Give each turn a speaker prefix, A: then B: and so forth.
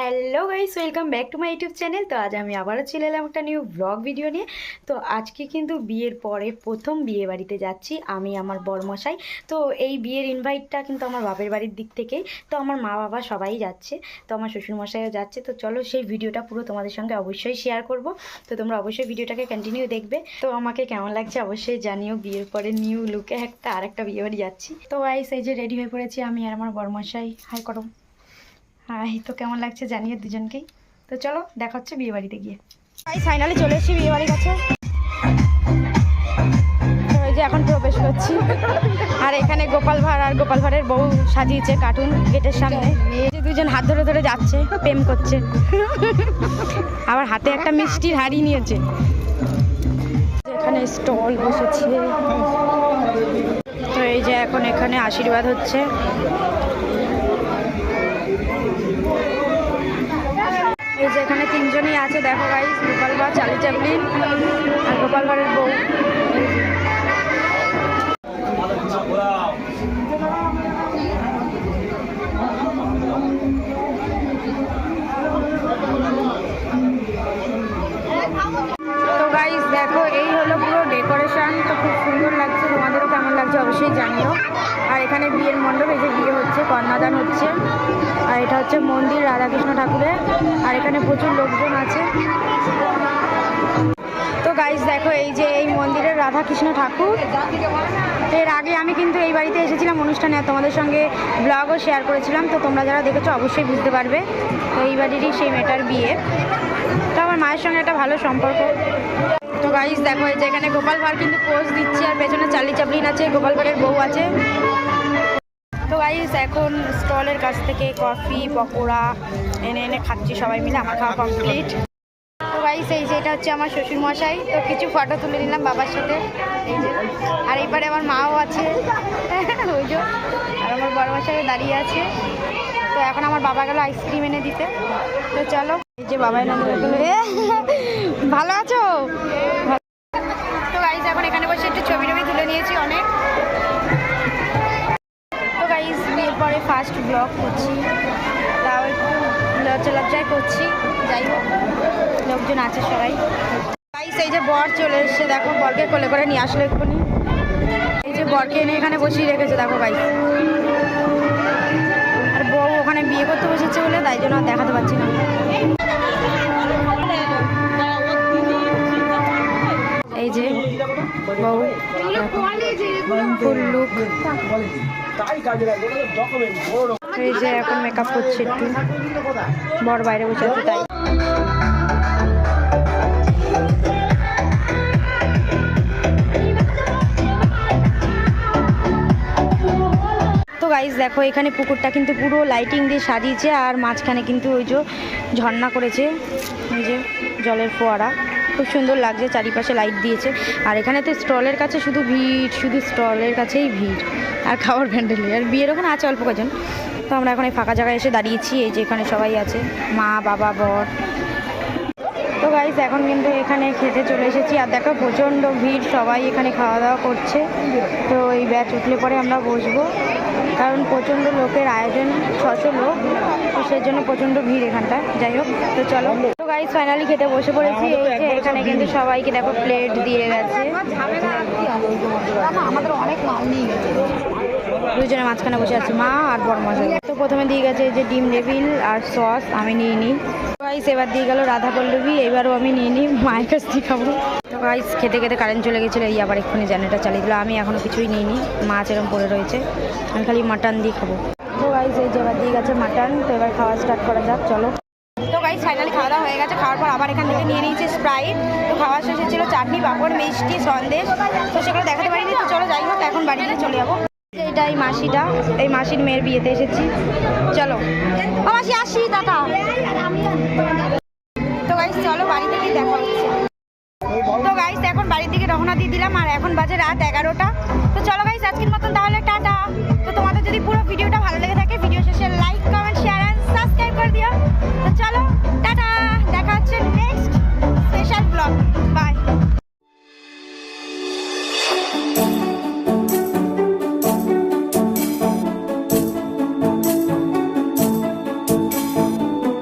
A: Hello guys, welcome back to my YouTube channel. তো আজ আমি আবারও চলে এলাম একটা নিউ ব্লগ ভিডিও নিয়ে। তো আজকে কিন্তু বিয়ের পরে প্রথম বিয়ে বাড়িতে যাচ্ছি আমি, আমার বরমশাই। তো এই বিয়ের ইনভাইটটা কিন্তু আমার বাপের বাড়ির দিক থেকেই, তো আমার মা বাবা সবাই যাচ্ছে, তো আমার শ্বশুরমশাইও যাচ্ছে। তো চলো সেই ভিডিওটা পুরো তোমাদের সঙ্গে অবশ্যই শেয়ার করব। তো তোমরা অবশ্যই ভিডিওটাকে কন্টিনিউ দেখবে। তো আমাকে কেমন লাগছে অবশ্যই জানিও। বিয়ের পরে নিউ লুকে আরেকটা বিয়ে বাড়ি যাচ্ছি। তো গাইস এই যে রেডি হয়ে পড়েছি আমি আর আমার বরমশাই। হাই করো। হ্যাঁ, তো কেমন লাগছে জানিয়ে দুজনকেই। তো চলো দেখা হচ্ছে বিয়ে বাড়িতে গিয়ে। ফাইনালি চলে এসেছি বিয়ে বাড়ির কাছে। ওই যে এখন প্রবেশ করছি, আর এখানে গোপাল ভাঁড় আর গোপাল ভাঁড়ের বউ সাজিয়েছে কার্টুন গেটের সামনে। এই যে দুজন হাত ধরে ধরে যাচ্ছে, প্রেম করছে। আবার হাতে একটা মিষ্টির হাড়ি নিয়েছে। এখানে স্টল বসেছে। তো এই যে এখন এখানে আশীর্বাদ হচ্ছে। এই যে এখানে তিনজনই আছে, দেখো guys, Gopal Bhar, Charlie Chaplin আর গোপাল ভাঁড়ের বউ। তো গাইস দেখো, এই হলো পুরো ডেকোরেশন। তো খুব সুন্দর লাগছে, তোমাদেরও কেমন লাগছে অবশ্যই জানিও। আর এখানে বিয়ের মণ্ডপ, এই যে বিয়ে হচ্ছে, কন্যাদান হচ্ছে। আর এটা হচ্ছে মন্দির রাধাকৃষ্ণ ঠাকুরের, আর এখানে প্রচুর লোকজন আছে। তো গাইস দেখো, এই যে এই মন্দিরের রাধাকৃষ্ণ ঠাকুর। এর আগে আমি কিন্তু এই বাড়িতে এসেছিলাম অনুষ্ঠানে, আর তোমাদের সঙ্গে ব্লগও শেয়ার করেছিলাম। তো তোমরা যারা দেখেছো অবশ্যই বুঝতে পারবে। তো এই বাড়িরই সেই মেয়েটার বিয়ে। তো আমার মায়ের সঙ্গে একটা ভালো সম্পর্ক। তো গাইস দেখো, এই যে এখানে গোপাল ভাঁড় কিন্তু পোজ দিচ্ছে, আর পেছনে চার্লি চ্যাপলিন আছে, গোপাল ভাঁড়ের বউ আছে। তো গাইস এখন স্টলের কাছ থেকে কফি পকোড়া এনে এনে খাচ্ছি সবাই মিলে। আমার খাওয়া কমপ্লিট। তো গাইস এই যে এটা হচ্ছে আমার শ্বশুরমশাই। তো কিছু ফটো তুলে নিলাম বাবার সাথে, এই যে। আর এইবারে আমার মাও আছে, ওই যে। আর আমার বড়মশাইও দাঁড়িয়ে আছে। তো এখন আমার বাবা গেল আইসক্রিম এনে দিতে। তো চলো, এই যে বাবা এনে দিলে। ভালো আছো? তো গাইস এখন এখানে বসে একটু ছবি টবি তুলে নিয়েছি অনেক। তো গাইস বিয়ের পরে ফার্স্ট ব্লগ করছি, তাও একটু লজ্জায় করছি। যাই হোক, লোকজন আছে সবাই। গাইস এই যে বর চলে এসছে, দেখো বরকে কোলে করে নিয়ে আসলো এক্ষুনি। এই যে বরকে এনে এখানে বসিয়ে রেখেছে, দেখো গাইস। আর বউ ওখানে বিয়ে করতে বসেছে বলে তাই জন্য দেখাতে পারছি না। এই যে বউ ফুল লুক। এই যে এখন মেকআপ করছে একটু, বর বাইরে বসে আছে তাই। তো গাইস দেখো, এখানে পুকুরটা কিন্তু পুরো লাইটিং দিয়ে সাজিয়েছে, আর মাঝখানে কিন্তু ওই যে ঝর্ণা করেছে, ওই যে জলের ফোয়ারা। খুব সুন্দর লাগছে, চারিপাশে লাইট দিয়েছে। আর এখানে তো স্টলের কাছে শুধু ভিড়, শুধু স্টলের কাছেই ভিড়, আর খাবার প্যান্ডেলে। আর বিয়ের ওখানে আছে অল্প কজন। তো আমরা এখন এই ফাঁকা জায়গায় এসে দাঁড়িয়েছি। এই যে এখানে সবাই আছে, মা বাবা বর। তো গাইস এখন কিন্তু এখানে খেতে চলে এসেছি। আর দেখো প্রচণ্ড ভিড়, সবাই এখানে খাওয়া দাওয়া করছে। তো এই ব্যাচ উঠলে পরে আমরা বসবো, কারণ প্রচণ্ড লোকের আয়োজন, 600 লোক। তো সেই জন্য প্রচণ্ড ভিড় এখানটা। যাই হোক, তো চলো। তো গাইস ফাইনালি খেতে বসে পড়েছি। এই যে এখানে কিন্তু সবাইকে দেখো প্লেট দিয়ে গেছে। আমাদের অনেক মাল নিয়ে গেছে, দুজনে মাঝখানে বসে আছে মা আর বড়মশাই। তো প্রথমে দিয়ে গেছে এই যে ডিম ডেভিল আর সস, আমি নিয়ে নিই। গাইস এবার দিয়ে গেল রাধা পল্লবী, এবারও আমি নিয়ে নিই, মায়ের কাছ থেকে খাবো। তো গাইস খেতে খেতে কারেন্ট চলে গেছিলো, এই আবার এক্ষুনি জেনারেটর চালিয়ে দিল। আমি এখনও কিছুই নিই নি, মাছ এরকম পড়ে রয়েছে, আমি খালি মাটন দিয়ে খাবো। তো গাইস এই যে এবার দিয়ে গেছে মাটন। তো এবার খাওয়া স্টার্ট করা যাক, চলো। তো গাইস ফাইনালি খাওয়া দাওয়া হয়ে গেছে। খাওয়ার পর আবার এখান থেকে নিয়ে নিয়েছে স্প্রাইট। তো খাওয়া শেষে ছিল চাটনি, পাঁপড়, মিষ্টি, সন্দেশ। তো সেগুলো দেখাতে পারিনি। তো চলো যাই হোক, এখন বাড়িতে চলে যাবো। এইটা এই মাসিটা, এই মাসির মেয়ের বিয়েতে এসেছি। চলো ও মাসি, আসি, টাটা। তো গাইস চলো বাড়ি থেকে দেখা হচ্ছে। তো গাইস এখন বাড়ির দিকে রওনা দিয়ে দিলাম, আর এখন বাজে রাত 11টা। তো চলো গাইস আজকের মতন তাহলে টাটা। তো তোমাদের যদি পুরো ভিডিওটা ভালো লেগে থাকে, ভিডিও শেষে like comment share and subscribe করে দিও।